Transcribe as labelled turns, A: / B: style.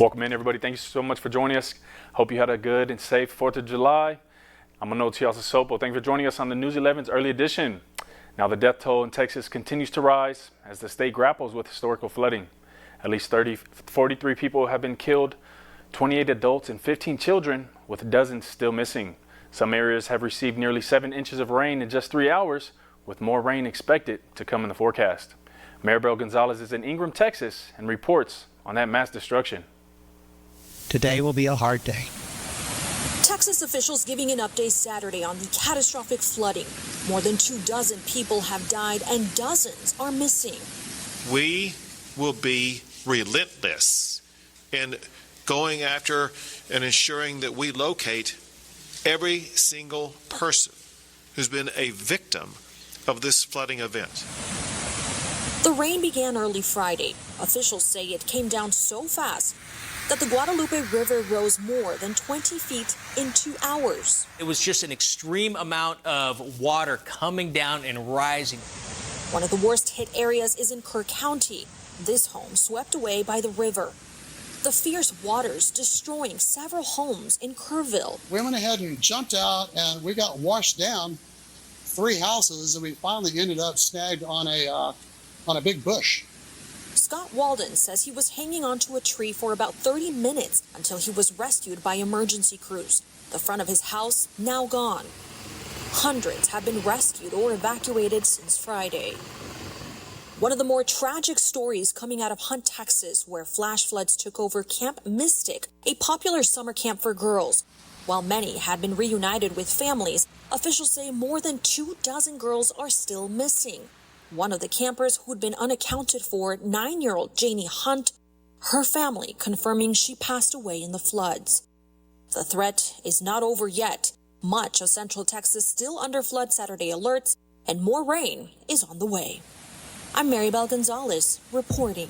A: Welcome in, everybody. Thank you so much for joining us. Hope you had a good and safe 4th of July. I'm Mano Sopo. Thank you for joining us on the News 11's early edition. Now, the death toll in Texas continues to rise as the state grapples with historical flooding. At least 43 people have been killed, 28 adults and 15 children, with dozens still missing. Some areas have received nearly 7 inches of rain in just 3 hours, with more rain expected to come in the forecast. Maribel Gonzalez is in Ingram, Texas, and reports on that mass destruction.
B: Today will be a hard day.
C: Texas officials giving an update Saturday on the catastrophic flooding. More than 24 people have died and dozens are missing.
D: We will be relentless in going after and ensuring that we locate every single person who's been a victim of this flooding event.
C: The rain began early Friday. Officials say it came down so fast that the Guadalupe River rose more than 20 feet in 2 hours.
E: It was just an extreme amount of water coming down and rising.
C: One of the worst hit areas is in Kerr County. This home swept away by the river. The fierce waters destroying several homes in Kerrville.
F: We went ahead and jumped out and we got washed down 3 houses and we finally ended up snagged on a big bush.
C: Scott Walden says he was hanging onto a tree for about 30 minutes until he was rescued by emergency crews. The front of his house now gone. Hundreds have been rescued or evacuated since Friday. One of the more tragic stories coming out of Hunt, Texas, where flash floods took over Camp Mystic, a popular summer camp for girls. While many had been reunited with families, officials say more than 24 girls are still missing. One of the campers who'd been unaccounted for, 9-year-old Janie Hunt, her family confirming she passed away in the floods. The threat is not over yet. Much of central Texas still under flood Saturday alerts, and more rain is on the way. I'm Maribel Gonzalez reporting.